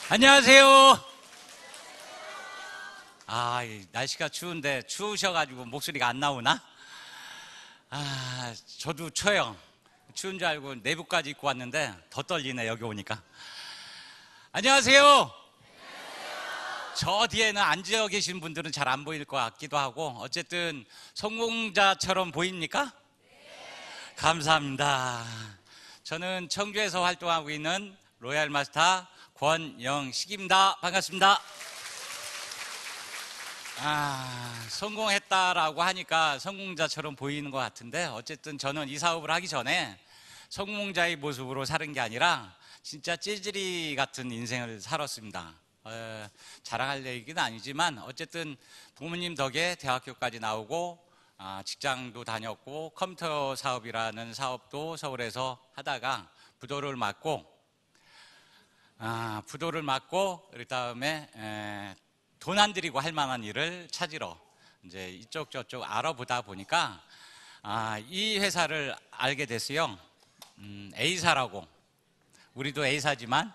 안녕하세요. 이 날씨가 추운데 추우셔가지고 목소리가 안 나오나? 저도 추워요. 추운 줄 알고 내복까지 입고 왔는데 더 떨리네, 여기 오니까. 안녕하세요. 저 뒤에는 앉아 계신 분들은 잘 안 보일 것 같기도 하고, 어쨌든 성공자처럼 보입니까? 감사합니다. 저는 청주에서 활동하고 있는 로얄 마스터 권영식입니다. 반갑습니다. 성공했다라고 하니까 성공자처럼 보이는 것 같은데, 어쨌든 저는 이 사업을 하기 전에 성공자의 모습으로 사는 게 아니라 진짜 찌질이 같은 인생을 살았습니다. 자랑할 얘기는 아니지만 어쨌든 부모님 덕에 대학교까지 나오고 직장도 다녔고 컴퓨터 사업이라는 사업도 서울에서 하다가 부도를 맞고 그다음에 돈 안 들이고 할 만한 일을 찾으러 이제 이쪽 저쪽 알아보다 보니까 이 회사를 알게 됐어요. A사라고. 우리도 A사지만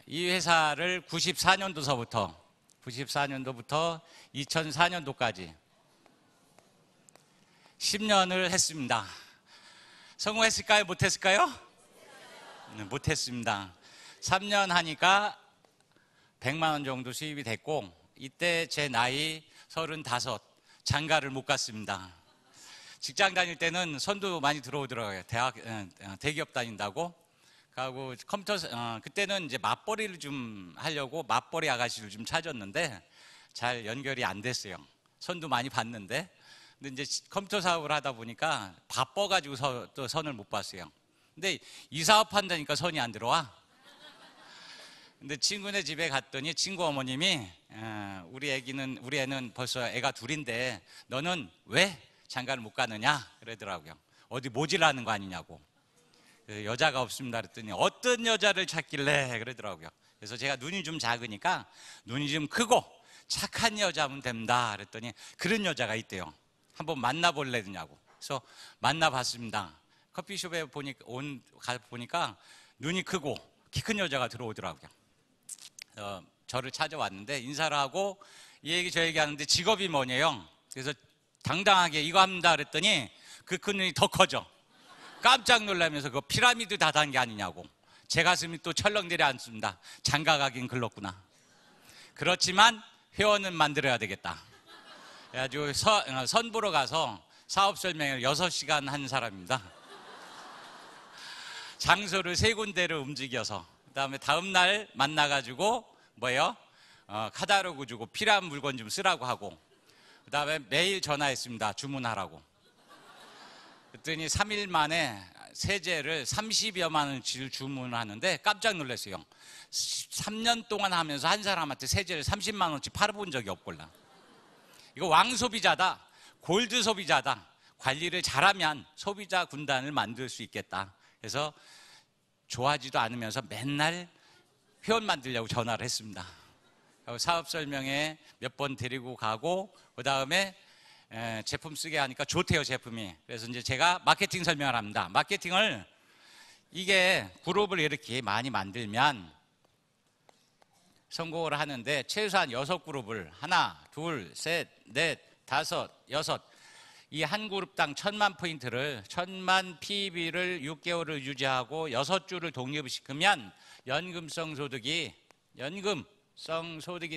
이 회사를 94년도부터 2004년도까지 10년을 했습니다. 성공했을까요? 못했을까요? 못했습니다. 3년 하니까 100만 원 정도 수입이 됐고, 이때 제 나이 35, 장가를 못 갔습니다. 직장 다닐 때는 선도 많이 들어오더라고요. 대기업 다닌다고. 하고 그때는 이제 맞벌이를 좀 하려고 맞벌이 아가씨를 좀 찾았는데 잘 연결이 안 됐어요. 선도 많이 봤는데, 근데 이제 컴퓨터 사업을 하다 보니까 바빠가지고 또 선을 못 봤어요. 근데 이 사업 한다니까 선이 안 들어와. 근데 친구네 집에 갔더니 친구 어머님이 우리 애는 벌써 애가 둘인데 너는 왜 장가를 못 가느냐 그러더라고요. 어디 모질라는 거 아니냐고. 여자가 없습니다 그랬더니 어떤 여자를 찾길래 그러더라고요. 그래서 제가 눈이 좀 작으니까 눈이 좀 크고 착한 여자면 된다 그랬더니 그런 여자가 있대요. 한번 만나볼래느냐고. 그래서 만나봤습니다. 커피숍에 보니까 눈이 크고 키 큰 여자가 들어오더라고요. 저를 찾아왔는데 인사를 하고 이 얘기 저 얘기 하는데 직업이 뭐냐요. 그래서 당당하게 이거 합니다 그랬더니 그 큰 눈이 더 커져. 깜짝 놀라면서 그 피라미드 다단 게 아니냐고. 제 가슴이 또 철렁 내려앉습니다. 장가 가긴 글렀구나. 그렇지만 회원은 만들어야 되겠다. 그래가지고 선보러 가서 사업 설명을 6시간 한 사람입니다. 장소를 3군데를 움직여서 그다음에 다음날 만나가지고 카다로그 주고 필요한 물건 좀 쓰라고 하고, 그다음에 매일 전화했습니다. 주문하라고. 그랬더니 3일 만에 세제를 30여만 원치를 주문하는데 깜짝 놀랐어요. 3년 동안 하면서 한 사람한테 세제를 30만 원치 팔아본 적이 없걸라. 이거 왕소비자다, 골드 소비자다. 관리를 잘하면 소비자 군단을 만들 수 있겠다. 그래서 좋아하지도 않으면서 맨날 회원 만들려고 전화를 했습니다. 사업 설명회 몇 번 데리고 가고, 그 다음에 제품 쓰게 하니까 좋대요, 제품이. 그래서 이제 제가 마케팅 설명을 합니다. 마케팅을, 이게 그룹을 이렇게 많이 만들면 성공을 하는데 최소한 6그룹을 하나, 둘, 셋, 넷, 다섯, 여섯, 이 한 그룹당 1000만 포인트를 1000만 PB를 6개월을 유지하고 6주를 독립시키면 연금성 소득이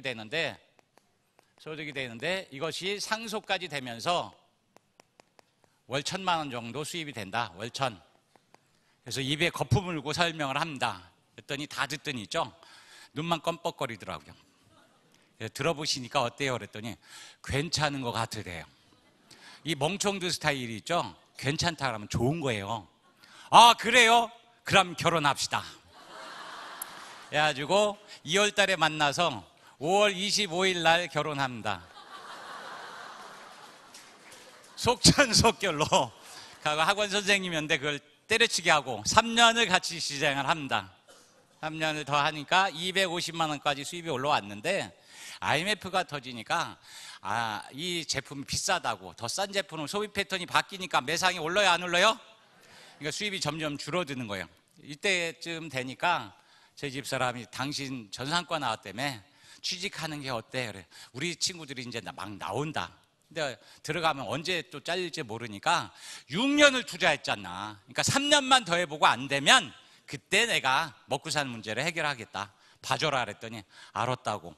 되는데 이것이 상속까지 되면서 월 1000만 원 정도 수입이 된다. 월 1000. 그래서 입에 거품 물고 설명을 합니다. 그랬더니 다 듣더니 있죠, 눈만 껌뻑거리더라고요. 들어보시니까 어때요? 그랬더니 괜찮은 것 같으래요. 이 멍청들 스타일이 있죠, 괜찮다 그러면 좋은 거예요. 그래요? 그럼 결혼합시다. 그래가지고 2월 달에 만나서 5월 25일 날 결혼합니다. 속전속결로 학원 선생님이었는데 그걸 때려치기 하고 3년을 같이 시행을 합니다. 3년을 더 하니까 250만 원까지 수입이 올라왔는데 IMF가 터지니까 이 제품이 비싸다고, 더 싼 제품은 소비 패턴이 바뀌니까 매상이 올라요, 안 올라요? 그러니까 수입이 점점 줄어드는 거예요. 이때쯤 되니까 제 집사람이 당신 전산과 나왔다며 취직하는 게 어때? 그래. 우리 친구들이 이제 막 나온다. 근데 들어가면 언제 또 잘릴지 모르니까 6년을 투자했잖아. 그러니까 3년만 더 해보고 안 되면 그때 내가 먹고 사는 문제를 해결하겠다. 봐줘라 그랬더니 알았다고.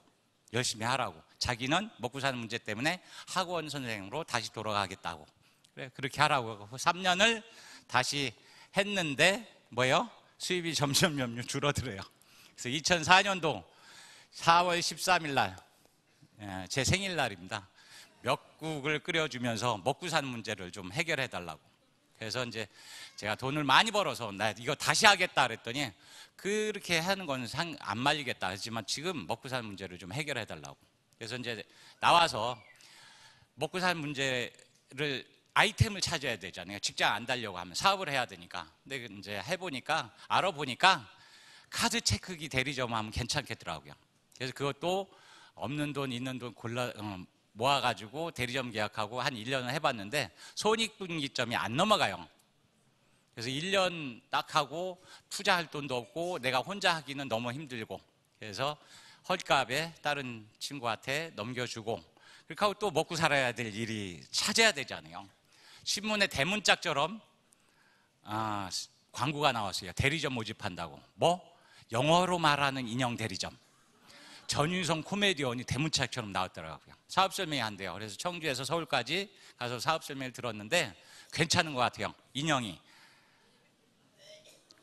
열심히 하라고. 자기는 먹고 사는 문제 때문에 학원 선생으로 다시 돌아가겠다고. 그래, 그렇게 하라고. 3년을 다시 했는데 뭐예요? 수입이 점점 줄어들어요. 그래서 2004년도 4월 13일 날 제 생일날입니다. 미역국을 끓여주면서 먹고 사는 문제를 좀 해결해 달라고. 그래서 이제 제가 돈을 많이 벌어서 나 이거 다시 하겠다 그랬더니 그렇게 하는 건 안 말리겠다 하지만 지금 먹고 사는 문제를 좀 해결해 달라고. 그래서 이제 나와서 먹고 사는 문제를 아이템을 찾아야 되잖아요. 직장 안 달려고 하면 사업을 해야 되니까. 근데 이제 해보니까 알아보니까 카드 체크기 대리점 하면 괜찮겠더라고요. 그래서 그것도 없는 돈 있는 돈 모아가지고 대리점 계약하고 한 1년을 해봤는데 손익분기점이 안 넘어가요. 그래서 1년 딱 하고 투자할 돈도 없고 내가 혼자 하기는 너무 힘들고 그래서 헐값에 다른 친구한테 넘겨주고 그렇게 하고 또 먹고 살아야 될 일이 찾아야 되잖아요. 신문에 대문짝처럼 광고가 나왔어요. 대리점 모집한다고. 뭐? 영어로 말하는 인형 대리점. 전윤성 코미디언이 대문짝처럼 나왔더라고요. 사업 설명회 한대요. 그래서 청주에서 서울까지 가서 사업 설명회를 들었는데 괜찮은 것 같아요. 인형이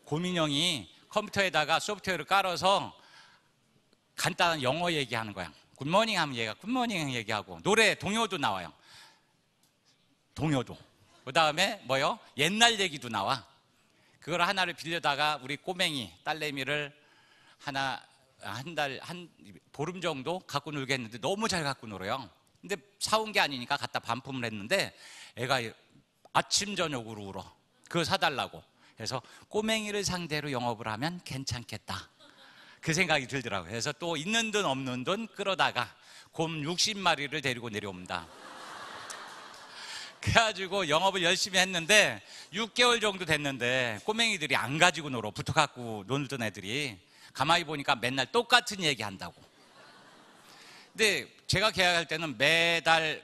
곰인형이 컴퓨터에다가 소프트웨어를 깔아서 간단한 영어 얘기하는 거야. 굿모닝 하면 얘가 굿모닝 얘기하고 노래 동요도 나와요. 동요도. 그 다음에 뭐요? 옛날 얘기도 나와. 그걸 하나를 빌려다가 우리 꼬맹이 딸내미를 한 보름 정도 갖고 놀겠는데 너무 잘 갖고 놀아요. 근데 사온 게 아니니까 갖다 반품을 했는데 애가 아침 저녁으로 울어. 그거 사달라고. 그래서 꼬맹이를 상대로 영업을 하면 괜찮겠다. 그 생각이 들더라고요. 그래서 또 있는 돈 없는 돈 끌어다가 곰 60마리를 데리고 내려옵니다. 그래가지고 영업을 열심히 했는데 6개월 정도 됐는데 꼬맹이들이 안 가지고 놀어. 붙어갖고 놀던 애들이. 가만히 보니까 맨날 똑같은 얘기 한다고. 근데 제가 계약할 때는 매달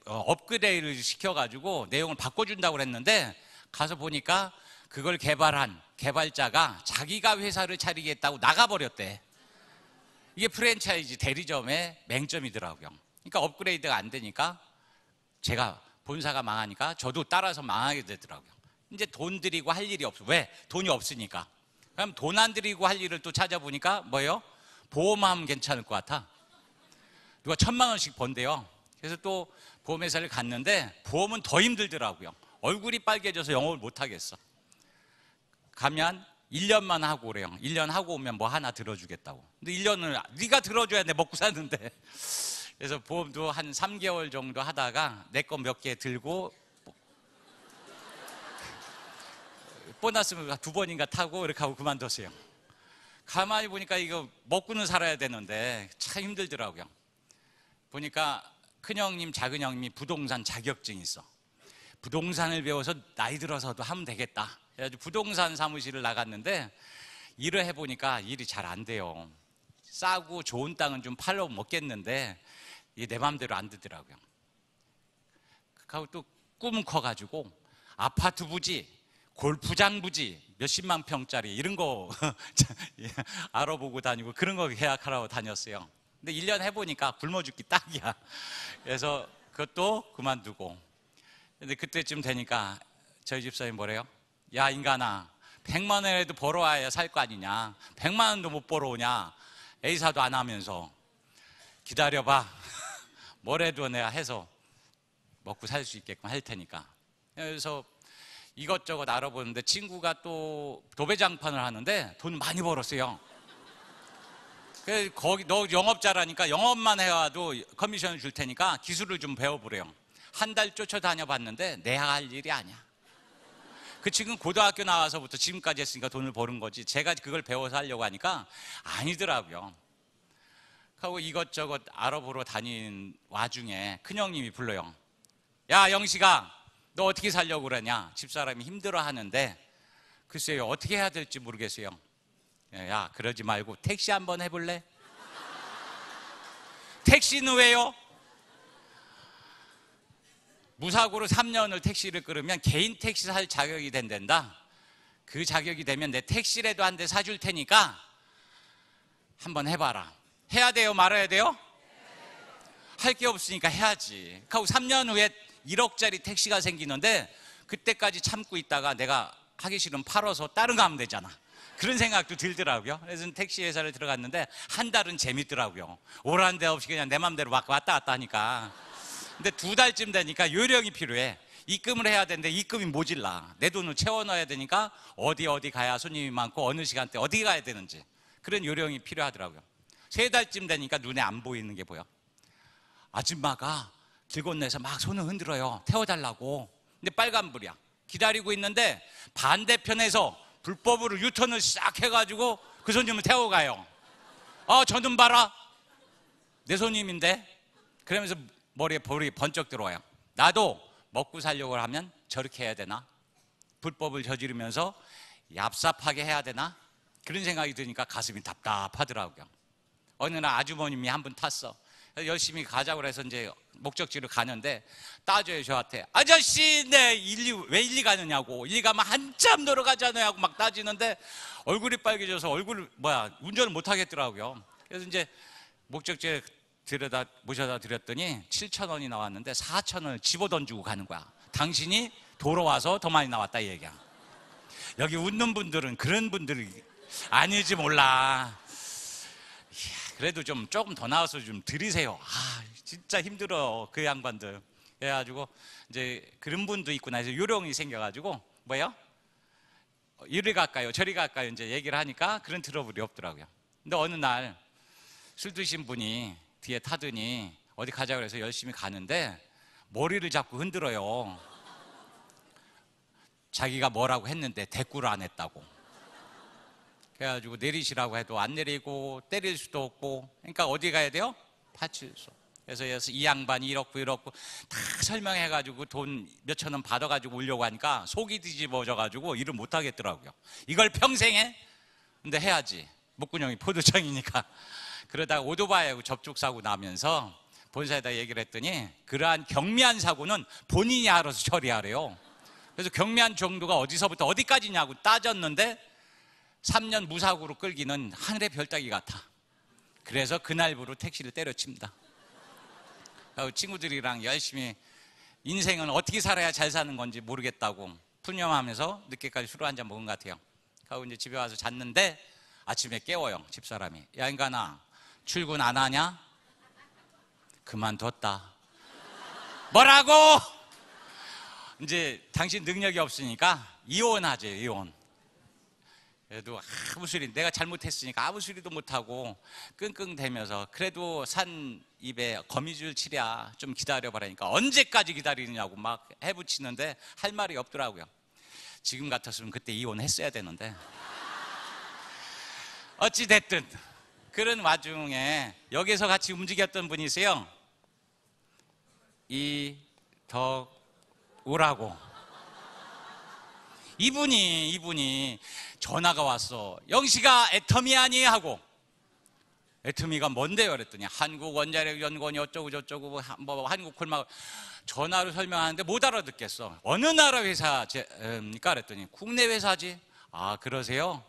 업그레이드를 시켜가지고 내용을 바꿔준다고 그랬는데 가서 보니까 그걸 개발한 개발자가 자기가 회사를 차리겠다고 나가버렸대. 이게 프랜차이즈 대리점의 맹점이더라고요. 그러니까 업그레이드가 안 되니까 제가 본사가 망하니까 저도 따라서 망하게 되더라고요. 이제 돈 들이고 할 일이 없어. 왜? 돈이 없으니까. 그럼 돈 안 들이고 할 일을 또 찾아보니까 뭐예요? 보험하면 괜찮을 것 같아. 누가 1,000만 원씩 번대요. 그래서 또 보험회사를 갔는데 보험은 더 힘들더라고요. 얼굴이 빨개져서 영업을 못 하겠어. 가면 1년만 하고 오래요. 1년 하고 오면 뭐 하나 들어주겠다고. 근데 1년을 네가 들어줘야 내 먹고 사는데. 그래서 보험도 한 3개월 정도 하다가 내 거 몇 개 들고 보너스를 2번인가 타고 이렇게 하고 그만뒀어요. 가만히 보니까 이거 먹고는 살아야 되는데 참 힘들더라고요. 보니까 큰형님 작은형님이 부동산 자격증이 있어. 부동산을 배워서 나이 들어서도 하면 되겠다. 그래가지고 부동산 사무실을 나갔는데 일을 해보니까 일이 잘 안 돼요. 싸고 좋은 땅은 좀 팔러 먹겠는데 이게 내 마음대로 안 되더라고요. 그리고 또 꿈은 커가지고 아파트 부지, 골프장 부지, 몇십만 평짜리 이런 거 알아보고 다니고 그런 거 계약하러 다녔어요. 근데 1년 해보니까 굶어 죽기 딱이야. 그래서 그것도 그만두고. 근데 그때쯤 되니까 저희 집사람이 뭐래요? 야 인간아, 100만 원이라도 벌어와야 살 거 아니냐. 100만 원도 못 벌어오냐. A사도 안 하면서. 기다려봐. 뭐래도 내가 해서 먹고 살 수 있게끔 할 테니까. 그래서 이것저것 알아보는데 친구가 또 도배장판을 하는데 돈 많이 벌었어요. 그래서 거기 너 영업 잘하니까 영업만 해와도 커미션을 줄 테니까 기술을 좀 배워보래요. 한 달 쫓아다녀 봤는데 내가 할 일이 아니야. 그 지금 고등학교 나와서부터 지금까지 했으니까 돈을 버는 거지 제가 그걸 배워서 하려고 하니까 아니더라고요. 하고 이것저것 알아보러 다닌 와중에 큰형님이 불러요. 야 영식아, 너 어떻게 살려고 그러냐. 집사람이 힘들어 하는데 글쎄요 어떻게 해야 될지 모르겠어요. 야, 그러지 말고 택시 한번 해볼래? 택시는 왜요? 무사고로 3년을 택시를 끌으면 개인 택시 살 자격이 된단다. 그 자격이 되면 내 택시라도 한 대 사줄 테니까 한번 해봐라. 해야 돼요? 말아야 돼요? 할 게 없으니까 해야지. 그리고 3년 후에 1억짜리 택시가 생기는데 그때까지 참고 있다가 내가 하기 싫으면 팔아서 다른 거 하면 되잖아. 그런 생각도 들더라고요. 그래서 택시 회사를 들어갔는데 한 달은 재밌더라고요. 오란 데 없이 그냥 내 맘대로 막 왔다 갔다 하니까. 근데 2달쯤 되니까 요령이 필요해. 입금을 해야 되는데 입금이 모질라. 내 돈을 채워 넣어야 되니까 어디 가야 손님이 많고 어느 시간대 어디 가야 되는지 그런 요령이 필요하더라고요. 3달쯤 되니까 눈에 안 보이는 게 보여. 아줌마가 길 건너에서 막 손을 흔들어요. 태워달라고. 근데 빨간불이야. 기다리고 있는데 반대편에서 불법으로 유턴을 싹 해가지고 그 손님을 태워가요. 저는 봐라. 내 손님인데. 그러면서 머리에 볼이 번쩍 들어와요. 나도 먹고 살려고 하면 저렇게 해야 되나? 불법을 저지르면서 얍삽하게 해야 되나? 그런 생각이 드니까 가슴이 답답하더라고요. 어느 날 아주머님이 한 분 탔어. 열심히 가자고 해서 이제 목적지로 가는데 따져요. 저한테. 아저씨, 네, 왜 일리 가느냐고. 일리 가면 한참 걸어가잖아요 하고 막 따지는데 얼굴이 빨개져서 운전을 못 하겠더라고요. 그래서 이제 목적지에 모셔다 드렸더니 7,000원이 나왔는데 4,000원을 집어던지고 가는 거야. 당신이 도로 와서 더 많이 나왔다 이 얘기야. 여기 웃는 분들은 그런 분들이 아닐지 몰라. 그래도 좀 조금 더 나와서 좀 드리세요. 진짜 힘들어 그 양반들. 그래가지고 이제 그런 분도 있구나 해서 요령이 생겨가지고 뭐예요? 이리 갈까요? 저리 갈까요? 이제 얘기를 하니까 그런 트러블이 없더라고요. 근데 어느 날 술 드신 분이 뒤에 타더니 어디 가자고 해서 열심히 가는데 머리를 자꾸 흔들어요. 자기가 뭐라고 했는데 대꾸를 안 했다고. 그래가지고 내리시라고 해도 안 내리고 때릴 수도 없고. 그러니까 어디 가야 돼요? 파출소. 그래서 이 양반이 이렇고 다 설명해가지고 돈 몇천 원 받아가지고 오려고 하니까 속이 뒤집어져가지고 일을 못 하겠더라고요. 이걸 평생 해? 근데 해야지. 목구멍이 포도청이니까. 그러다가 오토바이하고 접촉사고 나면서 본사에다 얘기를 했더니 그러한 경미한 사고는 본인이 알아서 처리하래요. 그래서 경미한 정도가 어디서부터 어디까지냐고 따졌는데 3년 무사고로 끌기는 하늘의 별따기 같아. 그래서 그날부로 택시를 때려칩니다. 친구들이랑 열심히 인생은 어떻게 살아야 잘 사는 건지 모르겠다고 푸념하면서 늦게까지 술 한잔 먹은 것 같아요. 그리고 이제 집에 와서 잤는데 아침에 깨워요. 집사람이. 야 인간아, 출근 안 하냐? 그만뒀다. 뭐라고? 이제 당신 능력이 없으니까 이혼하지, 이혼. 그래도 아무 소리, 내가 잘못했으니까 아무 소리도 못하고 끙끙대면서 그래도 산 입에 거미줄 치랴 좀 기다려봐라니까 언제까지 기다리느냐고 막 해붙이는데 할 말이 없더라고요. 지금 같았으면 그때 이혼했어야 되는데. 어찌됐든 그런 와중에 여기서 같이 움직였던 분이세요. 이덕우라고. 이분이 전화가 왔어. 영식아, 애터미 아니? 하고. 애터미가 뭔데요? 그랬더니 한국원자력연구원이 어쩌고 저쩌고 뭐 한국콜마. 전화로 설명하는데 못 알아듣겠어. 어느 나라 회사입니까? 그랬더니 국내 회사지. 아 그러세요?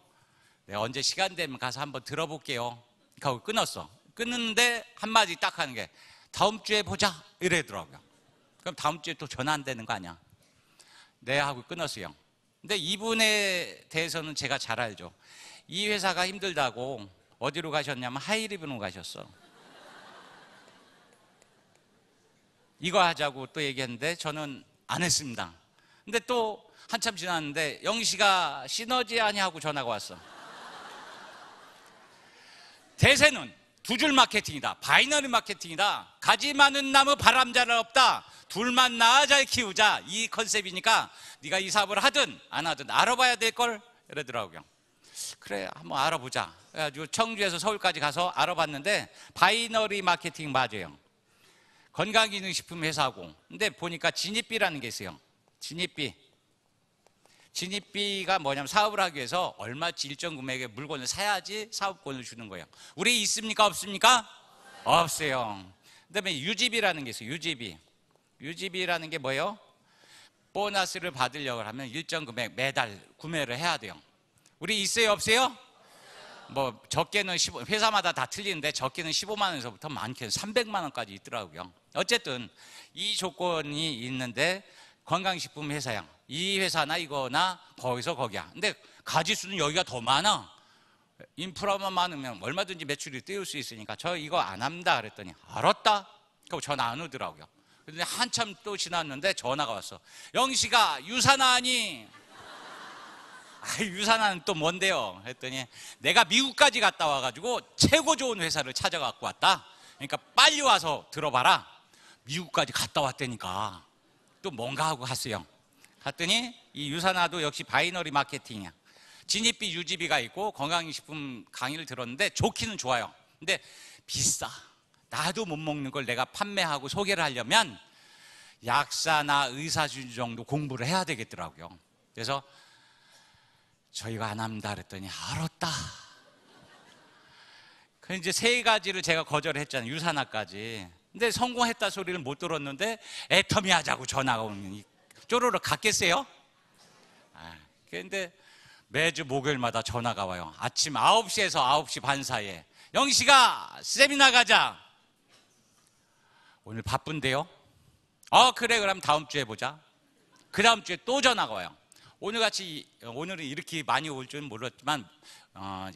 내가 언제 시간 되면 가서 한번 들어볼게요. 하고 끊었어. 끊는데 한마디 딱 하는 게 다음 주에 보자 이러더라고요. 그럼 다음 주에 또 전화 안 되는 거 아니야? 네 하고 끊었어요. 근데 이분에 대해서는 제가 잘 알죠. 이 회사가 힘들다고 어디로 가셨냐면 하이리브로 가셨어. 이거 하자고 또 얘기했는데 저는 안 했습니다. 근데 또 한참 지났는데 영시가 시너지 아니야 하고 전화가 왔어. 대세는 두 줄 마케팅이다. 바이너리 마케팅이다. 가지 많은 나무 바람자는 없다. 둘만 낳아 잘 키우자. 이 컨셉이니까 네가 이 사업을 하든 안 하든 알아봐야 될걸 이러더라고요. 그래 한번 알아보자. 그래가지고 청주에서 서울까지 가서 알아봤는데 바이너리 마케팅 맞아요. 건강기능식품 회사고. 근데 보니까 진입비라는 게 있어요. 진입비. 진입비가 뭐냐면 사업을 하기 위해서 얼마치 일정 금액의 물건을 사야지 사업권을 주는 거예요. 우리 있습니까? 없습니까? 없어요. 그다음에 유지비라는 게 있어요. 유지비라는 게 뭐예요? 보너스를 받으려고 하면 일정 금액 매달 구매를 해야 돼요. 우리 있어요? 없어요? 뭐 적게는 회사마다 다 틀리는데 적게는 15만 원에서부터 많게는 300만 원까지 있더라고요. 어쨌든 이 조건이 있는데 건강식품 회사야. 이 회사나 이거나 거기서 거기야. 근데 가지수는 여기가 더 많아. 인프라만 많으면 얼마든지 매출이 띄울 수 있으니까 저 이거 안 합니다 그랬더니 알았다. 그럼 전화 안 오더라고요. 근데 한참 또 지났는데 전화가 왔어. 영식아 유산하니? 유산하는 또 뭔데요? 했더니 내가 미국까지 갔다 와가지고 최고 좋은 회사를 찾아갖고 왔다. 그러니까 빨리 와서 들어봐라. 미국까지 갔다 왔다니까 또 뭔가 하고 갔어요. 갔더니 이 유산화도 역시 바이너리 마케팅이야. 진입비 유지비가 있고 건강식품 강의를 들었는데 좋기는 좋아요. 근데 비싸. 나도 못 먹는 걸 내가 판매하고 소개를 하려면 약사나 의사준 정도 공부를 해야 되겠더라고요. 그래서 저희가 안 합니다 그랬더니 알았다. 그 이제 세 가지를 제가 거절했잖아요. 유산화까지. 근데 성공했다 소리를 못 들었는데 애터미 하자고 전화가 오면 쪼르르 갔겠어요? 그런데 매주 목요일마다 전화가 와요. 아침 9시에서 9시 반 사이에. 영식아 세미나 가자. 오늘 바쁜데요? 그래 그럼 다음 주에 보자. 그 다음 주에 또 전화가 와요. 오늘은 이렇게 많이 올 줄은 몰랐지만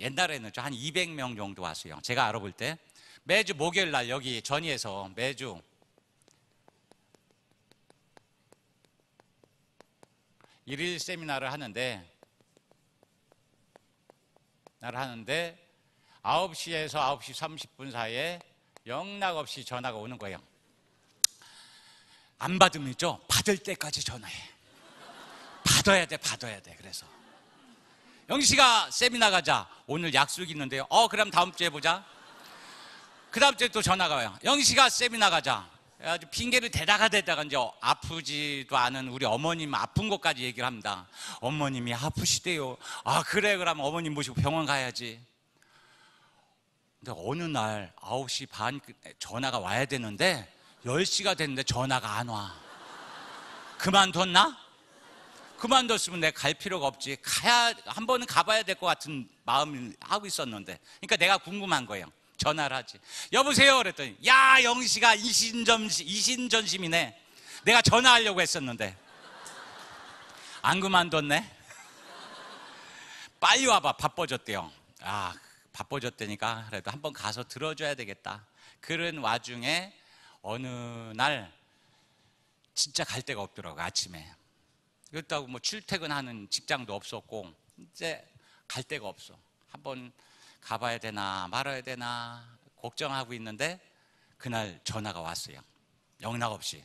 옛날에는 한 200명 정도 왔어요. 제가 알아볼 때 매주 목요일 날 여기 전위에서 매주 일일 세미나를 하는데 9시에서 9시 30분 사이에 영락없이 전화가 오는 거예요. 안 받으면 있죠? 받을 때까지 전화해. 받아야 돼. 그래서 영식아 세미나 가자. 오늘 약속 있는데요. 그럼 다음 주에 보자. 그 다음 주에 또 전화가 와요. 영식아 세미나 가자. 아주 핑계를 대다가 이제 아프지도 않은 우리 어머님 아픈 것까지 얘기를 합니다. 어머님이 아프시대요. 그래 그럼 어머님 모시고 병원 가야지. 근데 어느 날 9시 반 전화가 와야 되는데 10시가 됐는데 전화가 안 와. 그만뒀나? 그만뒀으면 내가 갈 필요가 없지. 한 번은 가봐야 될 것 같은 마음을 하고 있었는데, 그러니까 내가 궁금한 거예요. 전화를 하지. 여보세요 그랬더니 야 영식아 이신전심이네. 내가 전화하려고 했었는데 안 그만뒀네. 빨리 와봐. 바빠졌대요. 바빠졌다니까 그래도 한번 가서 들어줘야 되겠다. 그런 와중에 어느 날 진짜 갈 데가 없더라고요. 아침에 그렇다고 뭐 출퇴근하는 직장도 없었고 이제 갈 데가 없어. 한번 가봐야 되나 말아야 되나 걱정하고 있는데 그날 전화가 왔어요. 영락없이.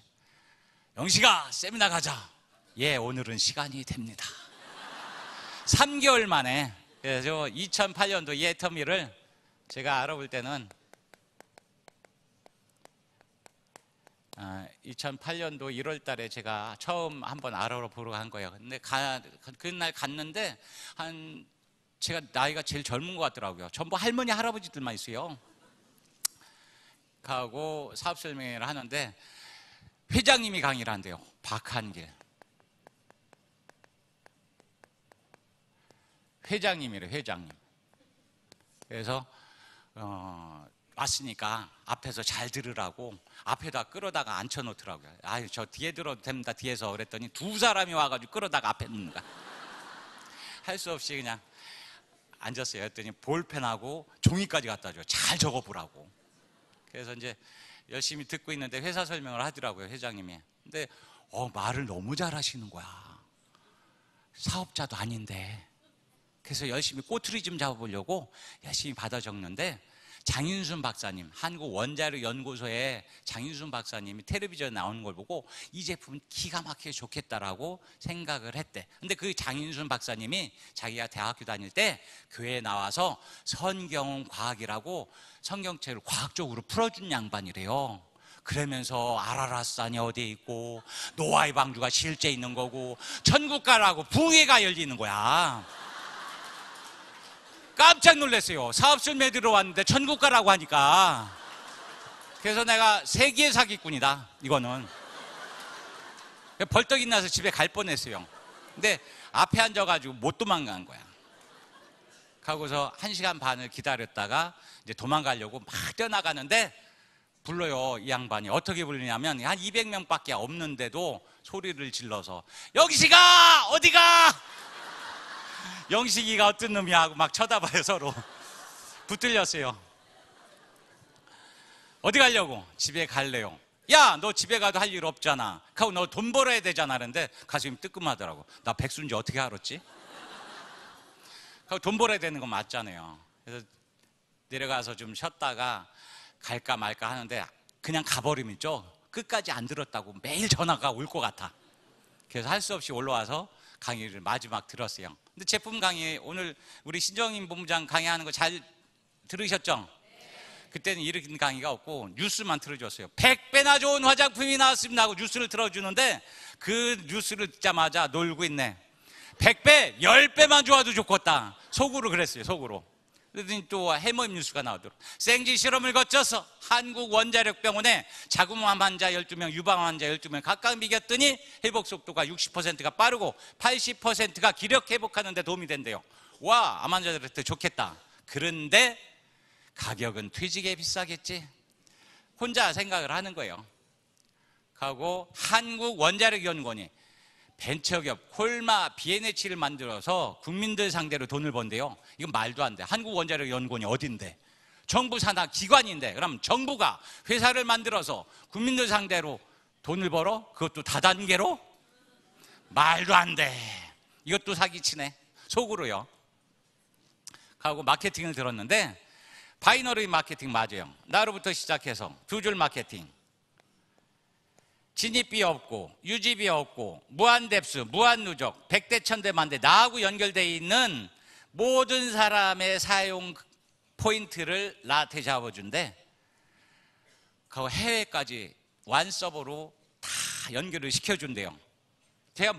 영식아 세미나 가자. 예 오늘은 시간이 됩니다. 3개월 만에. 그래서 2008년도 이 애터미를 제가 알아볼 때는 2008년도 1월 달에 제가 처음 한번 알아보러 간 거예요. 근데 그날 갔는데 제가 나이가 제일 젊은 것 같더라고요. 전부 할머니 할아버지들만 있어요. 가고 사업 설명회를 하는데 회장님이 강의를 한대요. 박한길 회장님이래. 회장님. 그래서 왔으니까 앞에서 잘 들으라고 앞에다 끌어다가 앉혀놓더라고요. 저 뒤에 들어도 됩니다. 뒤에서. 그랬더니 두 사람이 와가지고 끌어다가 앞에 놓는 거야. 할 수 없이 그냥 앉았어요. 그랬더니 볼펜하고 종이까지 갖다 줘요. 잘 적어보라고. 그래서 이제 열심히 듣고 있는데 회사 설명을 하더라고요. 회장님이. 근데 말을 너무 잘하시는 거야. 사업자도 아닌데. 그래서 열심히 꼬투리 좀 잡아보려고 열심히 받아 적는데 장윤순 박사님, 한국원자력연구소의 장윤순 박사님이 텔레비전에 나오는 걸 보고 이 제품은 기가 막히게 좋겠다라고 생각을 했대. 근데 그 장윤순 박사님이 자기가 대학교 다닐 때 교회에 나와서 성경과학이라고 성경책을 과학적으로 풀어준 양반이래요. 그러면서 아라라산이 어디에 있고 노아의 방주가 실제 있는 거고 천국 가라고 부회가 열리는 거야. 깜짝 놀랐어요. 사업설 매들어 왔는데 천국 가라고 하니까. 그래서 내가 세계의 사기꾼이다 이거는. 벌떡 일어나서 집에 갈 뻔했어요. 근데 앞에 앉아가지고 못 도망간 거야. 하고서 1시간 반을 기다렸다가 이제 도망가려고 막 뛰어나가는데 불러요. 이 양반이 어떻게 불리냐면 한 200명밖에 없는데도 소리를 질러서 영식아 어디가? 영식이가 어떤 놈이야 하고 막 쳐다봐요. 서로 붙들렸어요. 어디 가려고? 집에 갈래요. 야 너 집에 가도 할 일 없잖아. 하고 너 돈 벌어야 되잖아. 그런데 가슴이 뜨끔하더라고. 나 백수인지 어떻게 알았지? 돈 벌어야 되는 거 맞잖아요. 그래서 내려가서 좀 쉬었다가 갈까 말까 하는데 그냥 가버리면 끝까지 안 들었다고 매일 전화가 올 것 같아. 그래서 할 수 없이 올라와서 강의를 마지막 들었어요. 근데 제품 강의 오늘 우리 신정인 본부장 강의하는 거 잘 들으셨죠? 그때는 이런 강의가 없고 뉴스만 틀어줬어요. 100배나 좋은 화장품이 나왔습니다 하고 뉴스를 틀어주는데 그 뉴스를 듣자마자 놀고 있네. 100배, 10배만 좋아도 좋겠다. 속으로 그랬어요. 속으로. 그랬더니 또 해머임 뉴스가 나오더라고요. 생쥐 실험을 거쳐서 한국 원자력병원에 자궁암 환자 12명, 유방 환자 12명 각각 미겼더니 회복 속도가 60%가 빠르고 80%가 기력 회복하는 데 도움이 된대요. 와, 암 환자들한테 좋겠다. 그런데 가격은 퇴직에 비싸겠지. 혼자 생각을 하는 거예요. 하고 한국원자력연구원이 벤처기업 콜마 BNH를 만들어서 국민들 상대로 돈을 번대요. 이건 말도 안 돼. 한국원자력연구원이 어딘데? 정부 산하 기관인데 그럼 정부가 회사를 만들어서 국민들 상대로 돈을 벌어? 그것도 다단계로? 말도 안 돼. 이것도 사기치네. 속으로요. 하고 마케팅을 들었는데 바이너리 마케팅 맞아요. 나로부터 시작해서 두 줄 마케팅. 진입비 없고 유지비 없고 무한대수, 무한누적, 백대 천대 만대 나하고 연결되어 있는 모든 사람의 사용 포인트를 나한테 잡아준대. 그 해외까지 완서버로 다 연결을 시켜준대요. 제가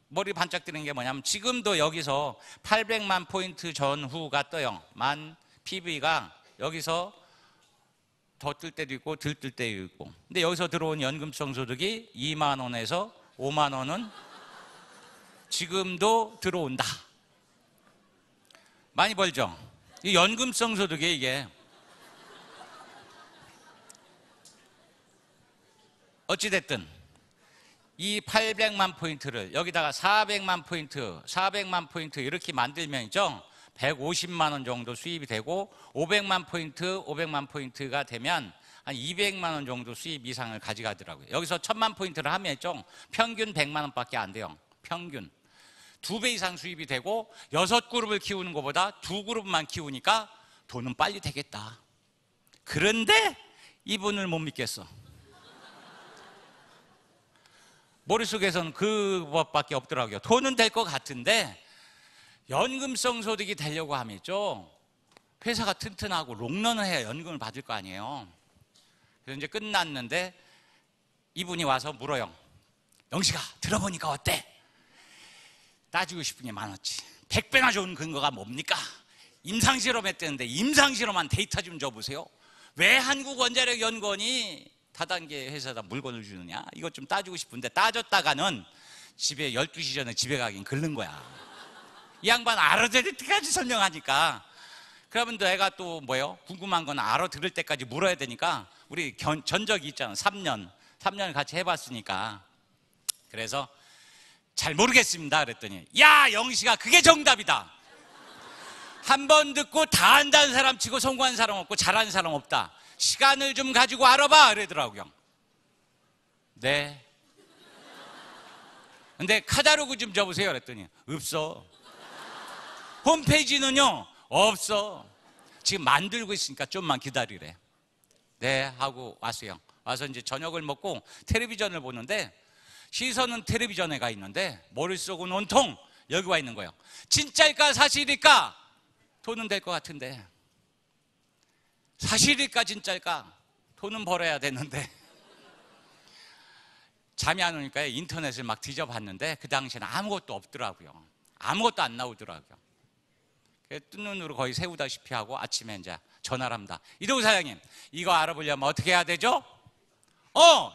머리 반짝 뜨는 게 뭐냐면 지금도 여기서 800만 포인트 전후가 떠요. 만 PV가 여기서 더 뜰 때도 있고 덜 뜰 때도 있고. 근데 여기서 들어온 연금성 소득이 2만 원에서 5만 원은 지금도 들어온다. 많이 벌죠? 이 연금성 소득이 이게 어찌됐든 이 800만 포인트를 여기다가 400만 포인트 이렇게 만들면죠 150만 원 정도 수입이 되고 500만 포인트가 되면 한 200만 원 정도 수입 이상을 가져가더라고요. 여기서 1000만 포인트를 하면죠 평균 100만 원밖에 안 돼요. 평균 2배 이상 수입이 되고 6그룹을 키우는 것보다 2그룹만 키우니까 돈은 빨리 되겠다. 그런데 이분을 못 믿겠어. 머릿속에서는 그 법밖에 없더라고요. 돈은 될 것 같은데 연금성 소득이 되려고 하면죠 회사가 튼튼하고 롱런을 해야 연금을 받을 거 아니에요. 그래서 이제 끝났는데 이분이 와서 물어요. 영식아 들어보니까 어때? 따지고 싶은 게 많았지. 100배나 좋은 근거가 뭡니까? 임상실험 했다는데 임상실험한 데이터 좀 줘보세요. 왜 한국원자력연구원이 다단계 회사에다 물건을 주느냐? 이것 좀 따지고 싶은데 따졌다가는 집에 12시 전에 집에 가긴 긁는 거야. 이 양반 알아들을 때까지 설명하니까 그러면 내가 또 뭐예요? 궁금한 건 알아들을 때까지 물어야 되니까 우리 전적이 있잖아. 3년 같이 해봤으니까. 그래서 잘 모르겠습니다 그랬더니 야 영식아 그게 정답이다. 한 번 듣고 다 안다는 사람 치고 성공한 사람 없고 잘하는 사람 없다. 시간을 좀 가지고 알아봐 그러더라고요. 네. 근데 카탈로그 좀 줘보세요 그랬더니 없어. 홈페이지는요 없어. 지금 만들고 있으니까 좀만 기다리래. 네 하고 왔어요. 와서 이제 저녁을 먹고 텔레비전을 보는데 시선은 텔레비전에 가 있는데 머릿속은 온통 여기 와 있는 거예요. 진짜일까 사실일까? 돈은 될 것 같은데 사실일까 진짜일까? 돈은 벌어야 되는데 잠이 안 오니까 인터넷을 막 뒤져봤는데 그 당시에는 아무것도 없더라고요. 아무것도 안 나오더라고요. 뜬 눈으로 거의 세우다시피 하고 아침에 이제 전화를 합니다. 이동우 사장님, 이거 알아보려면 어떻게 해야 되죠?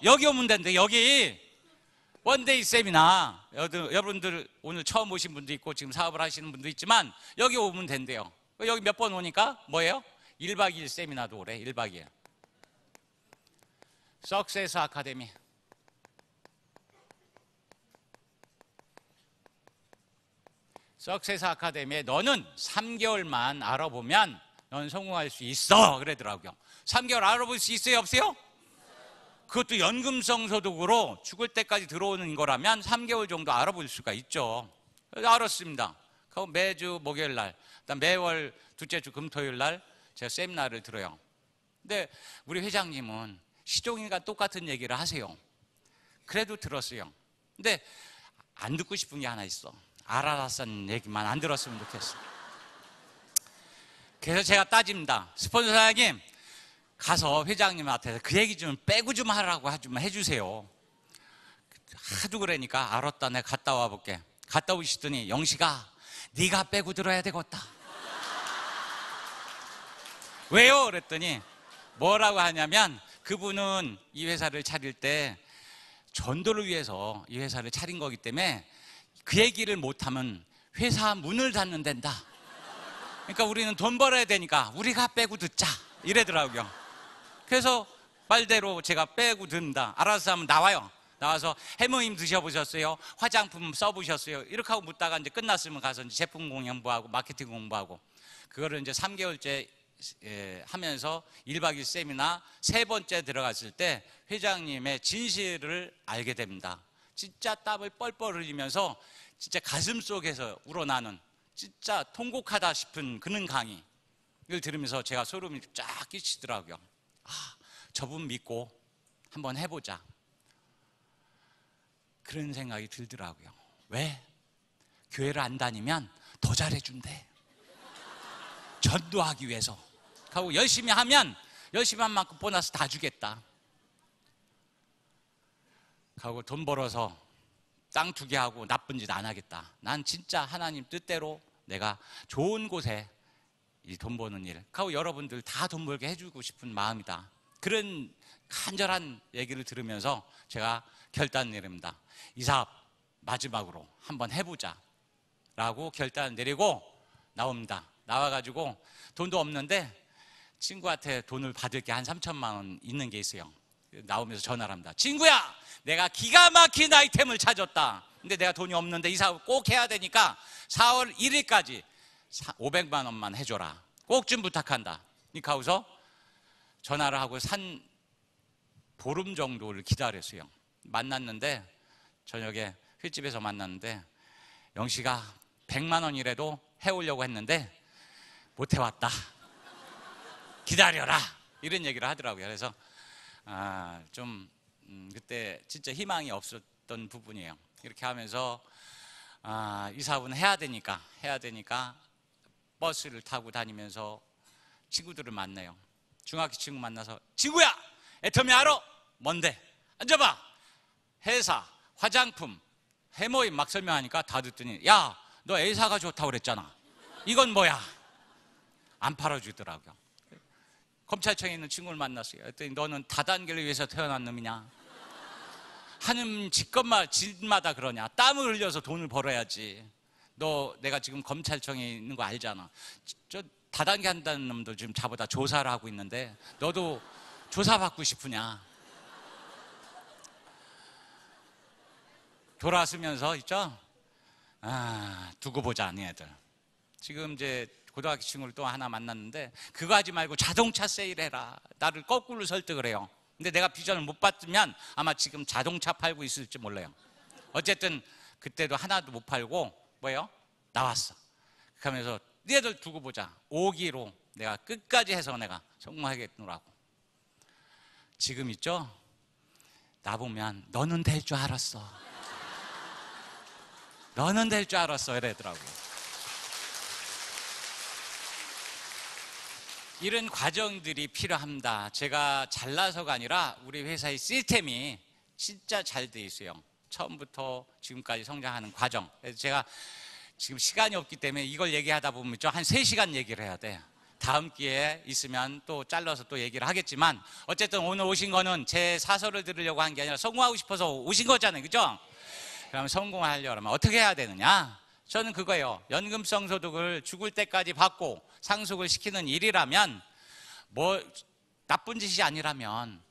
여기 오면 되는데, 여기 원데이 세미나. 여러분들 오늘 처음 오신 분도 있고 지금 사업을 하시는 분도 있지만 여기 오면 된대요. 여기 몇 번 오니까 뭐예요? 1박 2일 세미나도 오래. 1박 2일 석세스 아카데미. 석세스 아카데미에 너는 3개월만 알아보면 넌 성공할 수 있어 그러더라고요. 3개월 알아볼 수 있어요, 없어요? 그것도 연금성 소득으로 죽을 때까지 들어오는 거라면 3개월 정도 알아볼 수가 있죠. 알았습니다. 그럼 매주 목요일 날, 그다음 매월 둘째 주 금토요일 날 제가 세미나를 들어요. 근데 우리 회장님은 시종일과 똑같은 얘기를 하세요. 그래도 들었어요. 근데 안 듣고 싶은 게 하나 있어. 알아라싼 얘기만 안 들었으면 좋겠어. 그래서 제가 따집니다. 스폰서 사장님, 가서 회장님한테 그 얘기 좀 빼고 좀 하라고 좀 해주세요. 하도 그러니까 알았다, 내가 갔다 와볼게. 갔다 오시더니 영식아, 네가 빼고 들어야 되겠다. 왜요? 그랬더니 뭐라고 하냐면 그분은 이 회사를 차릴 때 전도를 위해서 이 회사를 차린 거기 때문에 그 얘기를 못하면 회사 문을 닫는 된다. 그러니까 우리는 돈 벌어야 되니까 우리가 빼고 듣자 이래더라고요. 그래서 말대로 제가 빼고 듣는다. 알아서 하면 나와요. 나와서 해모임 드셔보셨어요? 화장품 써보셨어요? 이렇게 하고 묻다가 이제 끝났으면 가서 이제 제품 공부하고 마케팅 공부하고 그거를 이제 3개월째 하면서 1박 2일 세미나 3번째 들어갔을 때 회장님의 진실을 알게 됩니다. 진짜 땀을 뻘뻘 흘리면서 진짜 가슴 속에서 우러나는 진짜 통곡하다 싶은 그런 강의를 들으면서 제가 소름이 쫙 끼치더라고요. 저분 믿고 한번 해보자, 그런 생각이 들더라고요. 왜? 교회를 안 다니면 더 잘해준대. 전도하기 위해서. 하고 열심히 하면 열심히 한 만큼 보너스 다 주겠다. 하고 돈 벌어서 땅 2개 하고 나쁜 짓 안 하겠다. 난 진짜 하나님 뜻대로 내가 좋은 곳에 이 돈 버는 일 하고 여러분들 다 돈 벌게 해주고 싶은 마음이다. 그런 간절한 얘기를 들으면서 제가 결단을 내립니다. 이 사업 마지막으로 한번 해보자 라고 결단을 내리고 나옵니다. 나와가지고 돈도 없는데 친구한테 돈을 받을 게 한 3천만 원 있는 게 있어요. 나오면서 전화를 합니다. 친구야, 내가 기가 막힌 아이템을 찾았다. 근데 내가 돈이 없는데 이 사업 꼭 해야 되니까 4월 1일까지 500만 원만 해줘라. 꼭 좀 부탁한다. 이렇게 하고서 전화를 하고 한 보름 정도를 기다렸어요. 만났는데 저녁에 횟집에서 만났는데 영식아, 100만 원이라도 해오려고 했는데 못 해왔다. 기다려라. 이런 얘기를 하더라고요. 그래서 그때 진짜 희망이 없었던 부분이에요. 이렇게 하면서 이 사업은 해야 되니까 버스를 타고 다니면서 친구들을 만나요. 중학교 친구 만나서 친구야, 애터미 알아? 뭔데? 앉아봐. 회사, 화장품, 해모임 막 설명하니까 다 듣더니 야, 너 A사가 좋다고 그랬잖아. 이건 뭐야? 안 팔아주더라고요. 검찰청에 있는 친구를 만났어요. 그랬더니 너는 다단계를 위해서 태어난 놈이냐? 하는 집마다 그러냐? 땀을 흘려서 돈을 벌어야지. 너 내가 지금 검찰청에 있는 거 알잖아. 저 다단계 한다는 놈들 지금 자보다 조사를 하고 있는데 너도 조사받고 싶으냐? 돌아서면서 있죠? 두고 보자 너희들. 지금 이제 고등학교 친구를 또 하나 만났는데 그거 하지 말고 자동차 세일해라. 나를 거꾸로 설득을 해요. 근데 내가 비전을 못 받으면 아마 지금 자동차 팔고 있을지 몰라요. 어쨌든 그때도 하나도 못 팔고 뭐예요? 나왔어. 그러면서 너희들 두고 보자. 5기로 내가 끝까지 해서 내가 성공하겠노라고. 지금 있죠? 나보면 너는 될 줄 알았어. 너는 될 줄 알았어 이러더라고요. 이런 과정들이 필요합니다. 제가 잘나서가 아니라 우리 회사의 시스템이 진짜 잘 돼 있어요. 처음부터 지금까지 성장하는 과정. 그래서 제가 지금 시간이 없기 때문에 이걸 얘기하다 보면 한 3시간 얘기를 해야 돼요. 다음 기회에 있으면 또 잘라서 또 얘기를 하겠지만, 어쨌든 오늘 오신 거는 제 사설을 들으려고 한 게 아니라 성공하고 싶어서 오신 거잖아요. 그죠? 그럼 성공하려면 어떻게 해야 되느냐? 저는 그거예요. 연금성 소득을 죽을 때까지 받고 상속을 시키는 일이라면, 뭐 나쁜 짓이 아니라면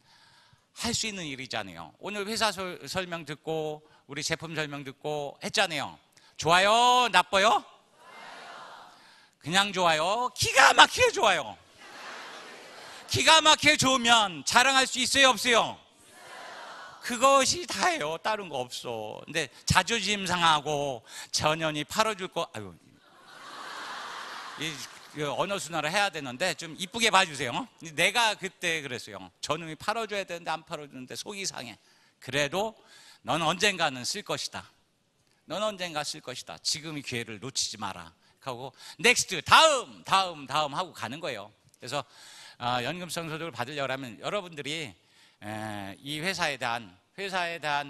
할 수 있는 일이잖아요. 오늘 회사 설명 듣고 우리 제품 설명 듣고 했잖아요. 좋아요? 나빠요? 그냥 좋아요? 기가 막히게 좋아요. 기가 막히게 좋으면 자랑할 수 있어요? 없어요? 그것이 다예요. 다른 거 없어. 근데 자존심 상하고 전현이 팔아줄 거, 아유, 이 언어 순화를 해야 되는데 좀 이쁘게 봐주세요. 내가 그때 그랬어요. 저놈이 팔아줘야 되는데 안 팔아주는데 속이 상해. 그래도 넌 언젠가는 쓸 것이다. 넌 언젠가 쓸 것이다. 지금 이 기회를 놓치지 마라 하고 넥스트, 다음 하고 가는 거예요. 그래서 연금성 소득을 받으려면 여러분들이 이 회사에 대한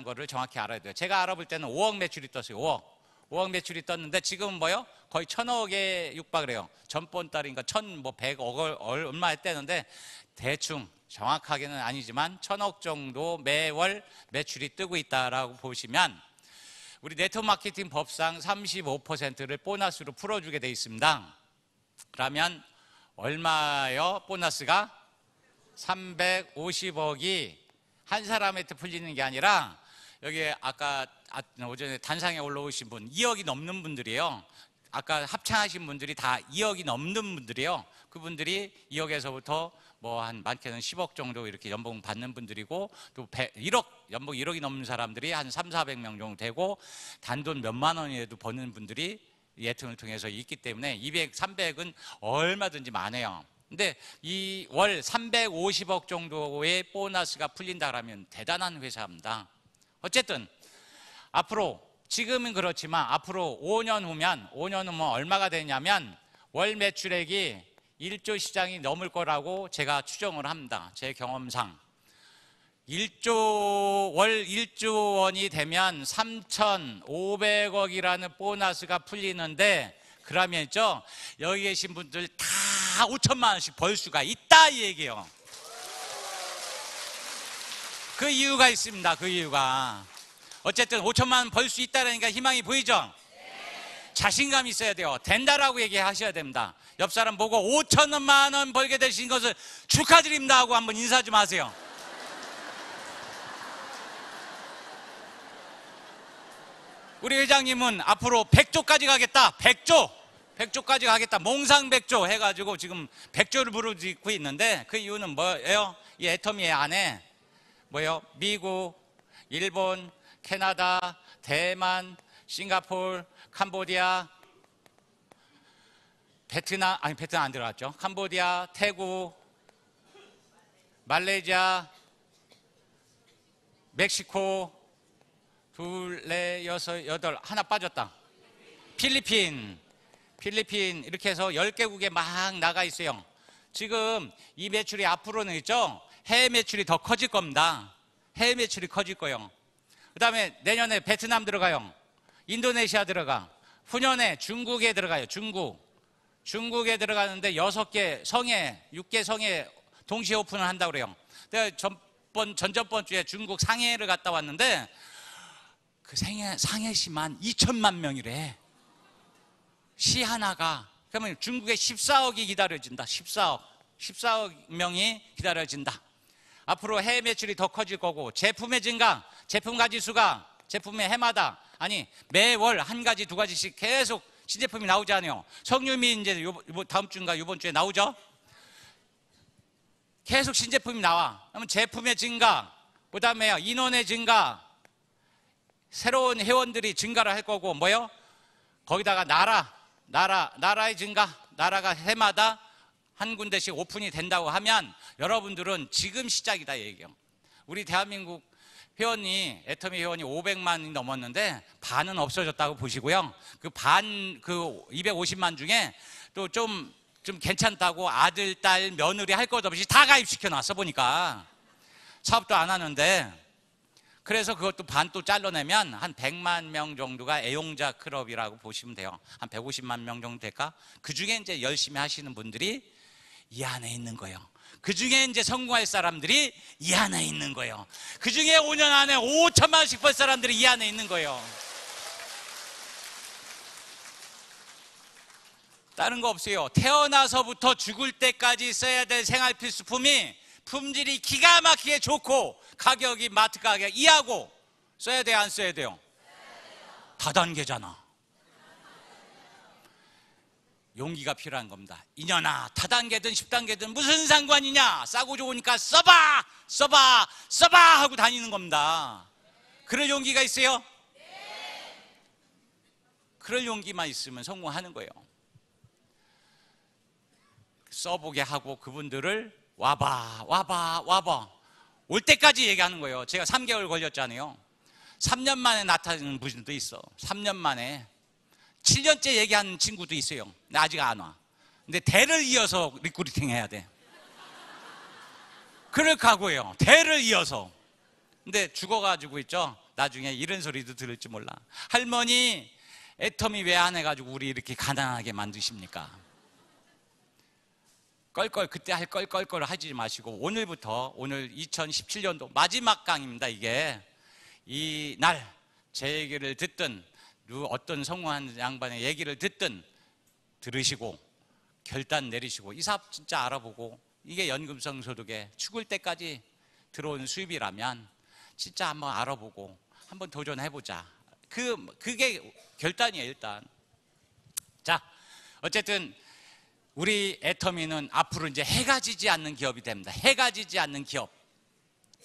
거를 정확히 알아야 돼요. 제가 알아볼 때는 5억 매출이 떴어요. 5억 매출이 떴는데 지금 뭐요? 거의 1,000억에 육박을 해요. 전번 달인가 1,100억 얼마 했대는데, 대충 정확하게는 아니지만 1,000억 정도 매월 매출이 뜨고 있다라고 보시면, 우리 네트워크 마케팅 법상 35%를 보너스로 풀어주게 돼 있습니다. 그러면 얼마요? 보너스가 350억이 한 사람한테 풀리는 게 아니라, 여기 아까 오전에 단상에 올라오신 분 2억이 넘는 분들이에요. 아까 합창하신 분들이 다 2억이 넘는 분들이에요. 그분들이 2억에서부터 뭐 한 많게는 10억 정도 이렇게 연봉 받는 분들이고, 또 1억, 연봉 1억이 넘는 사람들이 한 300~400명 정도 되고, 단돈 몇만 원이라도 버는 분들이 예통을 통해서 있기 때문에 200, 300은 얼마든지 많아요. 근데 이 월 350억 정도의 보너스가 풀린다라면 대단한 회사입니다. 어쨌든 앞으로, 지금은 그렇지만 앞으로 5년 후면 얼마가 되냐면, 월 매출액이 1조 시장이 넘을 거라고 제가 추정을 합니다. 제 경험상 월 1조 원이 되면 3,500억이라는 보너스가 풀리는데, 그러면 있죠, 여기 계신 분들 다 5천만 원씩 벌 수가 있다 이 얘기예요. 그 이유가 있습니다. 그 이유가 어쨌든 5천만 원 벌 수 있다니까 희망이 보이죠? 자신감 있어야 돼요. 된다라고 얘기하셔야 됩니다. 옆 사람 보고 5천만 원 벌게 되신 것을 축하드립니다 하고 한번 인사 좀 하세요. 우리 회장님은 앞으로 100조까지 가겠다. 100조까지 가겠다. 몽상백조 해가지고 지금 100조를 부르고 있는데, 그 이유는 뭐예요? 이 애터미 안에 뭐예요? 미국, 일본, 캐나다, 대만, 싱가포르, 캄보디아, 베트남 안 들어갔죠. 캄보디아, 태국, 말레이시아, 멕시코, 둘, 넷, 여섯, 여덟, 하나 빠졌다. 필리핀 이렇게 해서 10개국에 막 나가 있어요. 지금 이 매출이 앞으로는 있죠, 해외 매출이 더 커질 겁니다. 해외 매출이 커질 거예요. 그 다음에 내년에 베트남 들어가요. 인도네시아 들어가. 후년에 중국에 들어가요. 중국에 들어가는데 6개 성에 동시에 오픈을 한다고 그래요. 내가 전전번 주에 중국 상해를 갔다 왔는데, 그 상해시만 2천만 명이래. 시 하나가. 그러면 중국에 14억이 기다려진다. 14억 명이 기다려진다. 앞으로 해외 매출이 더 커질 거고, 제품의 증가, 제품 가지수가 제품의 해마다, 아니 매월 한 가지 두 가지씩 계속 신제품이 나오지 않아요. 석유미 이제 다음 주인가 이번 주에 나오죠. 계속 신제품이 나와. 그러면 제품의 증가, 그 다음에 인원의 증가, 새로운 회원들이 증가를 할 거고, 뭐요? 거기다가 나라의 증가, 나라가 해마다 한 군데씩 오픈이 된다고 하면, 여러분들은 지금 시작이다 얘기예요. 우리 대한민국 회원이, 애터미 회원이 500만이 넘었는데 반은 없어졌다고 보시고요. 그 250만 중에 또 좀 괜찮다고 아들, 딸, 며느리 할 것 없이 다 가입시켜 놨어 보니까. 사업도 안 하는데. 그래서 그것도 반 또 잘라내면 한 100만 명 정도가 애용자 클럽이라고 보시면 돼요. 한 150만 명 정도 될까? 그 중에 이제 열심히 하시는 분들이 이 안에 있는 거예요. 그 중에 이제 성공할 사람들이 이 안에 있는 거예요. 그 중에 5년 안에 5천만 원씩 벌 사람들이 이 안에 있는 거예요. 다른 거 없어요. 태어나서부터 죽을 때까지 써야 될 생활 필수품이 품질이 기가 막히게 좋고 가격이 마트 가격 이하고 써야 돼요, 안 써야 돼요? 다단계잖아. 용기가 필요한 겁니다. 이년아, 다단계든 10단계든 무슨 상관이냐? 싸고 좋으니까 써봐 하고 다니는 겁니다. 그럴 용기가 있어요? 그럴 용기만 있으면 성공하는 거예요. 써보게 하고 그분들을 와봐 올 때까지 얘기하는 거예요. 제가 3개월 걸렸잖아요. 3년 만에 나타나는 분도 있어. 3년 만에 7년째 얘기하는 친구도 있어요. 근데 아직 안 와. 근데 대를 이어서 리크루팅 해야 돼. 그럴 각오예요. 대를 이어서. 근데 죽어가지고 있죠. 나중에 이런 소리도 들을지 몰라. 할머니, 애터미 왜 안 해가지고 우리 이렇게 가난하게 만드십니까? 껄껄 그때 할 껄껄 하지 마시고 오늘부터, 오늘 2017년도 마지막 강의입니다. 이게 이 날 제 얘기를 듣든 어떤 성공한 양반의 얘기를 듣든 들으시고 결단 내리시고 이 사업 진짜 알아보고 이게 연금성 소득에 죽을 때까지 들어오는 수입이라면 진짜 한번 알아보고 한번 도전해보자. 그게 결단이에요. 일단 자, 어쨌든 우리 애터미는 앞으로 이제 해가 지지 않는 기업이 됩니다. 해가 지지 않는 기업.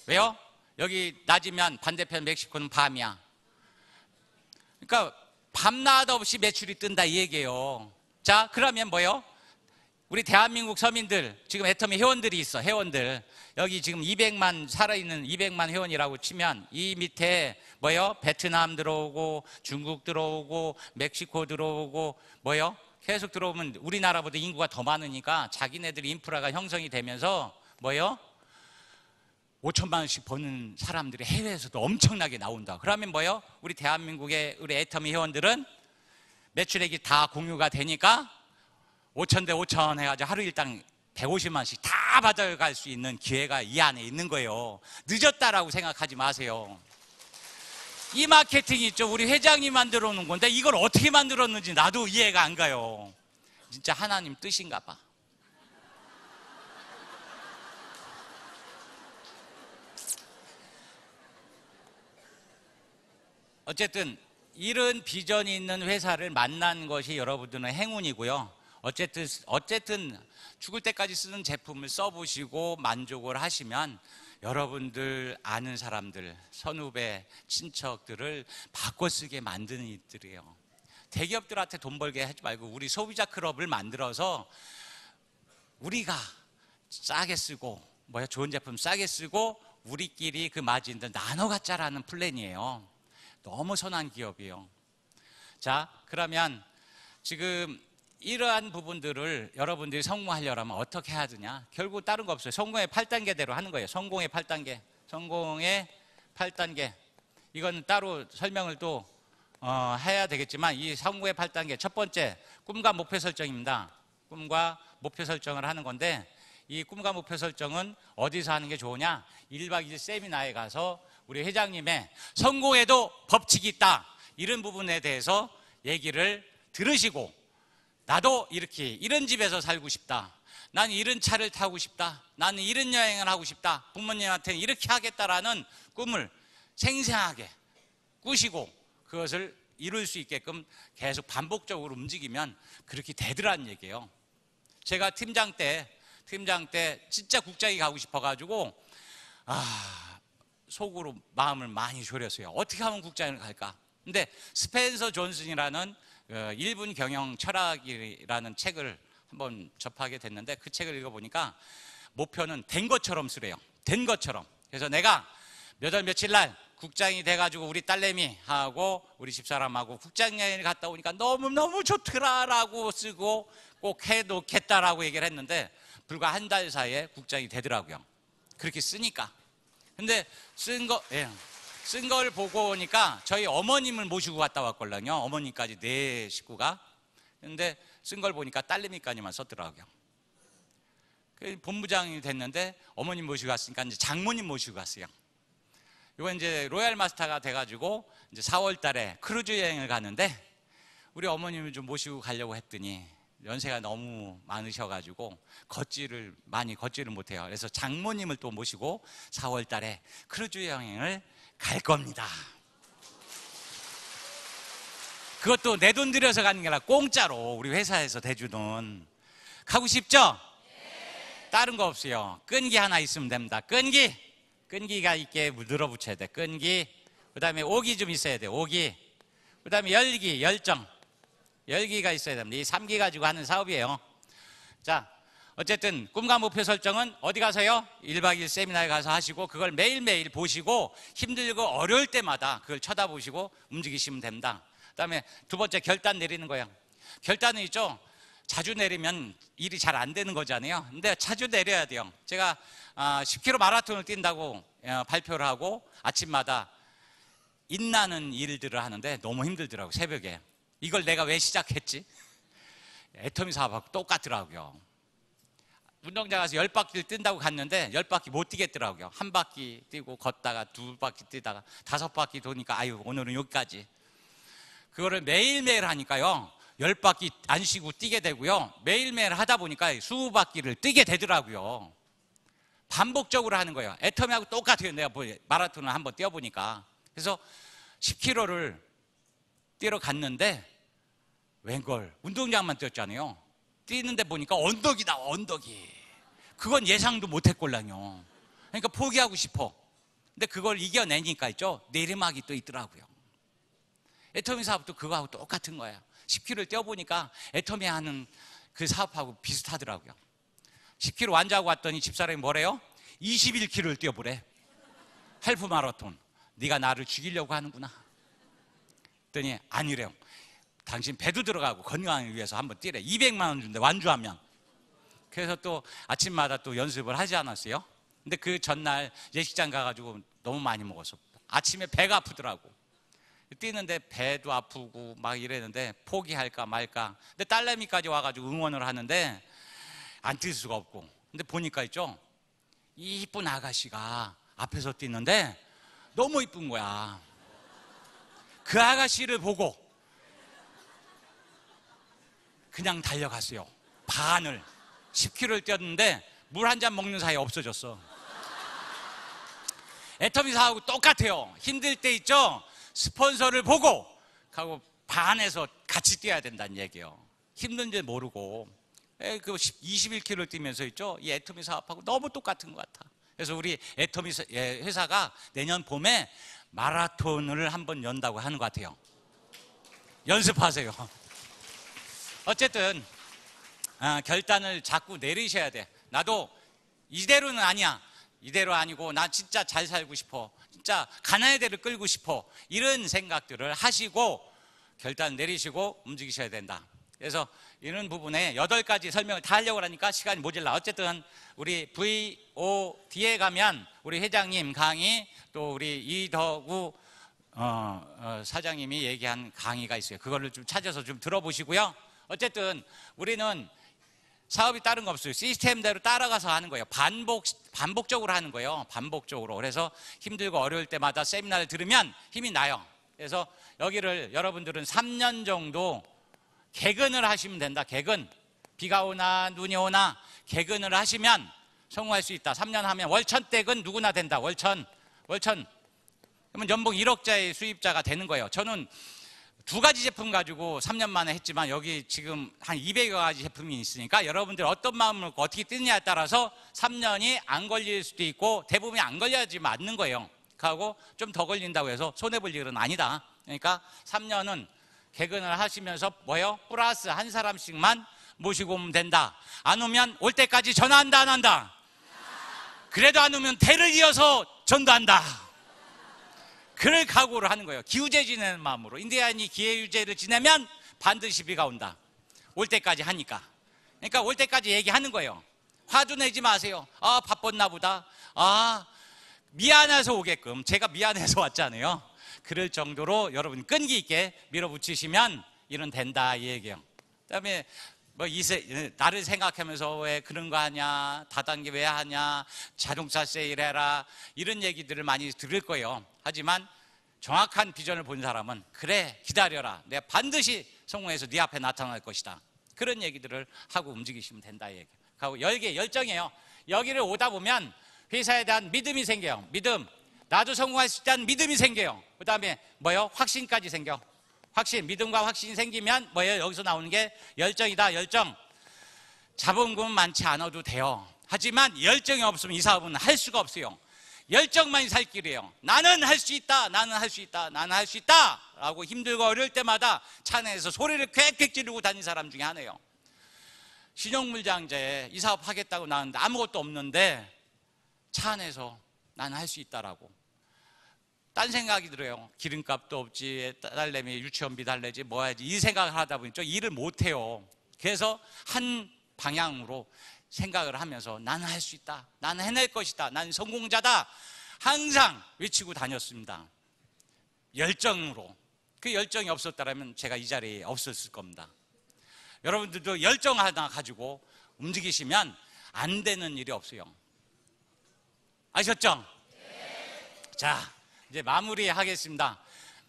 왜요? 여기 낮이면 반대편 멕시코는 밤이야. 그러니까 밤낮 없이 매출이 뜬다 이 얘기예요. 자, 그러면 뭐예요? 우리 대한민국 서민들, 지금 애터미 회원들이 있어. 회원들 여기 지금 200만 살아있는 200만 회원이라고 치면 이 밑에 뭐예요? 베트남 들어오고 중국 들어오고 멕시코 들어오고 뭐예요? 계속 들어오면 우리나라보다 인구가 더 많으니까 자기네들 인프라가 형성이 되면서 뭐예요? 5천만 원씩 버는 사람들이 해외에서도 엄청나게 나온다. 그러면 뭐예요? 우리 대한민국의 우리 애터미 회원들은 매출액이 다 공유가 되니까 5천 대 5천 해가지고 하루 일당 150만 원씩 다 받아갈 수 있는 기회가 이 안에 있는 거예요. 늦었다라고 생각하지 마세요. 이 마케팅이 있죠. 우리 회장이 만들어 놓은 건데 이걸 어떻게 만들었는지 나도 이해가 안 가요. 진짜 하나님 뜻인가 봐. 어쨌든 이런 비전이 있는 회사를 만난 것이 여러분들은 행운이고요. 어쨌든 죽을 때까지 쓰는 제품을 써보시고 만족을 하시면 여러분들 아는 사람들, 선후배, 친척들을 바꿔 쓰게 만드는 일들이에요. 대기업들한테 돈 벌게 하지 말고 우리 소비자 클럽을 만들어서 우리가 싸게 쓰고 좋은 제품 싸게 쓰고 우리끼리 그 마진들 나눠 갖자라는 플랜이에요. 너무 선한 기업이에요. 자, 그러면 지금 이러한 부분들을 여러분들이 성공하려면 어떻게 해야 되냐? 결국 다른 거 없어요. 성공의 8단계대로 하는 거예요. 성공의 8단계. 성공의 8단계. 이건 따로 설명을 또 해야 되겠지만 이 성공의 8단계 첫 번째 꿈과 목표 설정입니다. 꿈과 목표 설정을 하는 건데 이 꿈과 목표 설정은 어디서 하는 게 좋으냐? 1박 2일 세미나에 가서 우리 회장님의 성공에도 법칙이 있다. 이런 부분에 대해서 얘기를 들으시고 나도 이렇게 이런 집에서 살고 싶다. 나는 이런 차를 타고 싶다. 나는 이런 여행을 하고 싶다. 부모님한테는 이렇게 하겠다라는 꿈을 생생하게 꾸시고 그것을 이룰 수 있게끔 계속 반복적으로 움직이면 그렇게 되더라는 얘기예요. 제가 팀장 때 진짜 국장이 가고 싶어가지고 속으로 마음을 많이 졸였어요. 어떻게 하면 국장을 갈까? 근데 스펜서 존슨이라는 1분 경영 철학이라는 책을 한번 접하게 됐는데 그 책을 읽어보니까 목표는 된 것처럼 쓰래요. 된 것처럼. 그래서 내가 몇 월 며칠 날 국장이 돼가지고 우리 딸내미하고 우리 집사람하고 국장 여행을 갔다 오니까 너무너무 좋더라라고 쓰고 꼭 해놓겠다라고 얘기를 했는데 불과 한 달 사이에 국장이 되더라고요. 그렇게 쓰니까. 근데 쓴 거, 예. 쓴 걸 보고 오니까 저희 어머님을 모시고 갔다 왔거든요. 어머님까지 네 식구가. 근데 쓴 걸 보니까 딸내미까지만 썼더라고요. 본부장이 됐는데 어머님 모시고 갔으니까 이제 장모님 모시고 갔어요. 이건 이제 로얄 마스터가 돼가지고 이제 4월 달에 크루즈 여행을 가는데 우리 어머님을 좀 모시고 가려고 했더니 연세가 너무 많으셔가지고 많이 걷지를 못해요. 그래서 장모님을 또 모시고 4월 달에 크루즈 여행을 갈 겁니다. 그것도 내 돈 들여서 가는 게 아니라 공짜로 우리 회사에서 대주는. 가고 싶죠? 다른 거 없어요. 끈기 하나 있으면 됩니다. 끈기가 있게 늘어붙여야 돼. 끈기. 그 다음에 오기 좀 있어야 돼. 오기. 그 다음에 열기가 있어야 됩니다. 이 3기 가지고 하는 사업이에요. 자, 어쨌든 꿈과 목표 설정은 어디 가서요? 1박 2일 세미나에 가서 하시고 그걸 매일매일 보시고 힘들고 어려울 때마다 그걸 쳐다보시고 움직이시면 됩니다. 그 다음에 두 번째, 결단 내리는 거예요. 결단은 있죠. 자주 내리면 일이 잘 안 되는 거잖아요. 근데 자주 내려야 돼요. 제가 10km 마라톤을 뛴다고 발표를 하고 아침마다 인나는 일들을 하는데 너무 힘들더라고요. 새벽에. 이걸 내가 왜 시작했지? 애터미 사업하고 똑같더라고요. 운동장 가서 10바퀴를 뛴다고 갔는데 10바퀴 못 뛰겠더라고요. 한 바퀴 뛰고 걷다가 2바퀴 뛰다가 5바퀴 도니까 아유 오늘은 여기까지. 그거를 매일매일 하니까요 10바퀴 안 쉬고 뛰게 되고요. 매일매일 하다 보니까 20바퀴를 뛰게 되더라고요. 반복적으로 하는 거예요. 애터미하고 똑같아요. 내가 마라톤을 한번 뛰어보니까. 그래서 10km를 뛰러 갔는데 웬걸 운동장만 뛰었잖아요. 뛰는데 보니까 언덕이 나와. 언덕이. 그건 예상도 못했걸랑요. 그러니까 포기하고 싶어. 근데 그걸 이겨내니까 있죠, 내리막이 또 있더라고요. 애터미 사업도 그거하고 똑같은 거예요. 10km를 뛰어보니까 애터미 하는 그 사업하고 비슷하더라고요. 10km 완주하고 왔더니 집사람이 뭐래요? 21km를 뛰어보래. 할프 마라톤. 네가 나를 죽이려고 하는구나. 그랬더니 아니래요. 당신 배도 들어가고 건강을 위해서 한번 뛰래. 200만 원 준대 완주하면. 그래서 또 아침마다 또 연습을 하지 않았어요? 근데 그 전날 예식장 가가지고 너무 많이 먹어서 아침에 배가 아프더라고. 뛰는데 배도 아프고 막 이랬는데 포기할까 말까. 근데 딸내미까지 와가지고 응원을 하는데 안 뛸 수가 없고. 근데 보니까 있죠, 이 이쁜 아가씨가 앞에서 뛰는데 너무 이쁜 거야. 그 아가씨를 보고 그냥 달려갔어요. 반을 10km를 뛰었는데 물 한 잔 먹는 사이에 없어졌어. 애터미 사하고 똑같아요. 힘들 때 있죠, 스폰서를 보고 가고 반에서 같이 뛰어야 된다는 얘기예요. 힘든지 모르고. 그 21km 뛰면서 있죠, 이 애터미 사업하고 너무 똑같은 것 같아. 그래서 우리 애터미 회사가 내년 봄에 마라톤을 한번 연다고 하는 것 같아요. 연습하세요. 어쨌든 결단을 자꾸 내리셔야 돼. 나도 이대로는 아니야. 이대로 아니고 나 진짜 잘 살고 싶어. 진짜 가나의 대를 끌고 싶어. 이런 생각들을 하시고 결단 내리시고 움직이셔야 된다. 그래서 이런 부분에 8가지 설명을 다 하려고 하니까 시간이 모질라. 어쨌든 우리 VOD에 가면 우리 회장님 강의, 또 우리 이덕우 사장님이 얘기한 강의가 있어요. 그거를 좀 찾아서 좀 들어보시고요. 어쨌든 우리는 사업이 다른 거 없어요. 시스템대로 따라가서 하는 거예요. 반복적으로 하는 거예요. 반복적으로. 그래서 힘들고 어려울 때마다 세미나를 들으면 힘이 나요. 그래서 여기를 여러분들은 3년 정도 개근을 하시면 된다. 개근. 비가 오나 눈이 오나 개근을 하시면 성공할 수 있다. 3년 하면 월천댁은 누구나 된다. 월천. 그러면 연봉 1억짜리 수입자가 되는 거예요. 저는 2가지 제품 가지고 3년 만에 했지만 여기 지금 한 200여 가지 제품이 있으니까 여러분들 어떤 마음을 먹고 어떻게 뛰느냐에 따라서 3년이 안 걸릴 수도 있고 대부분이 안 걸려야지 맞는 거예요. 하고 좀 더 걸린다고 해서 손해볼 일은 아니다. 그러니까 3년은 개근을 하시면서 뭐요? 플러스 한 사람씩만 모시고 오면 된다. 안 오면 올 때까지 전화한다, 안 한다? 그래도 안 오면 대를 이어서 전도한다. 그럴 각오를 하는 거예요. 기우제 지내는 마음으로. 인디안이 기회유제를 지내면 반드시 비가 온다. 올 때까지 하니까. 그러니까 올 때까지 얘기하는 거예요. 화도 내지 마세요. 아, 바빴나 보다. 아, 미안해서 오게끔, 제가 미안해서 왔잖아요. 그럴 정도로 여러분 끈기 있게 밀어붙이시면 일은 된다 이 얘기예요. 그다음에 뭐 나를 생각하면서 왜 그런 거 하냐, 다단계 왜 하냐, 자동차 세일해라, 이런 얘기들을 많이 들을 거예요. 하지만 정확한 비전을 본 사람은 그래 기다려라, 내가 반드시 성공해서 네 앞에 나타날 것이다, 그런 얘기들을 하고 움직이시면 된다 이 얘기예요. 하고 열정이에요. 여기를 오다 보면 회사에 대한 믿음이 생겨요. 믿음, 나도 성공할 수 있다는 믿음이 생겨요. 그 다음에 뭐요? 확신까지 생겨. 확신, 믿음과 확신이 생기면 뭐예요? 여기서 나오는 게 열정이다. 열정. 자본금은 많지 않아도 돼요. 하지만 열정이 없으면 이 사업은 할 수가 없어요. 열정만이 살 길이에요. 나는 할 수 있다, 나는 할 수 있다, 나는 할 수 있다 라고 힘들고 어려울 때마다 차 내에서 소리를 꽥꽥 지르고 다닌 사람 중에 하나예요. 신용물장제에 이 사업 하겠다고 나왔는데 아무것도 없는데 차 안에서 나는 할 수 있다라고. 딴 생각이 들어요. 기름값도 없지, 딸내미 유치원비 달래지 뭐 해야지, 이 생각을 하다 보니 좀 일을 못해요. 그래서 한 방향으로 생각을 하면서 나는 할 수 있다, 나는 해낼 것이다, 나는 성공자다 항상 외치고 다녔습니다. 열정으로. 그 열정이 없었다면 제가 이 자리에 없었을 겁니다. 여러분들도 열정 하나 가지고 움직이시면 안 되는 일이 없어요. 아셨죠? 자, 이제 마무리하겠습니다.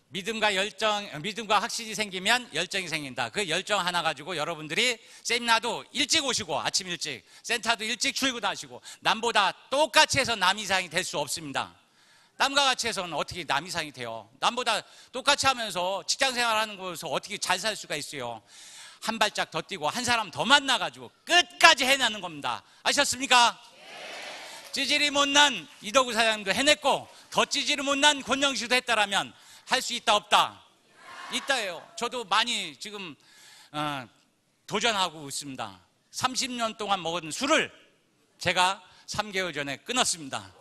믿음과 확신이 생기면 열정이 생긴다. 그 열정 하나 가지고 여러분들이 세미나도 일찍 오시고, 아침 일찍, 센터도 일찍 출근하시고, 남보다 똑같이 해서 남 이상이 될 수 없습니다. 남과 같이 해서는 어떻게 남 이상이 돼요? 남보다 똑같이 하면서 직장생활 하는 곳에서 어떻게 잘 살 수가 있어요? 한 발짝 더 뛰고 한 사람 더 만나가지고 끝까지 해내는 겁니다. 아셨습니까? 찌질이 못난 이덕우 사장님도 해냈고, 더 찌질이 못난 권영식도 했다라면 할 수 있다 없다? 있다예요. 저도 많이 지금 도전하고 있습니다. 30년 동안 먹은 술을 제가 3개월 전에 끊었습니다.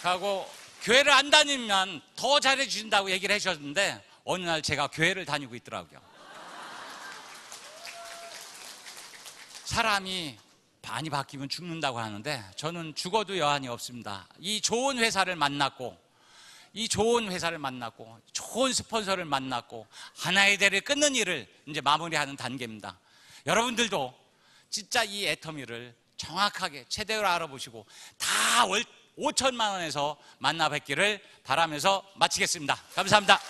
하고 교회를 안 다니면 더 잘해주신다고 얘기를 하셨는데 어느 날 제가 교회를 다니고 있더라고요. 사람이 많이 바뀌면 죽는다고 하는데 저는 죽어도 여한이 없습니다. 이 좋은 회사를 만났고, 좋은 스폰서를 만났고, 하나의 대를 끊는 일을 이제 마무리하는 단계입니다. 여러분들도 진짜 이 애터미를 정확하게 제대로 알아보시고 다 월 5천만 원에서 만나 뵙기를 바라면서 마치겠습니다. 감사합니다.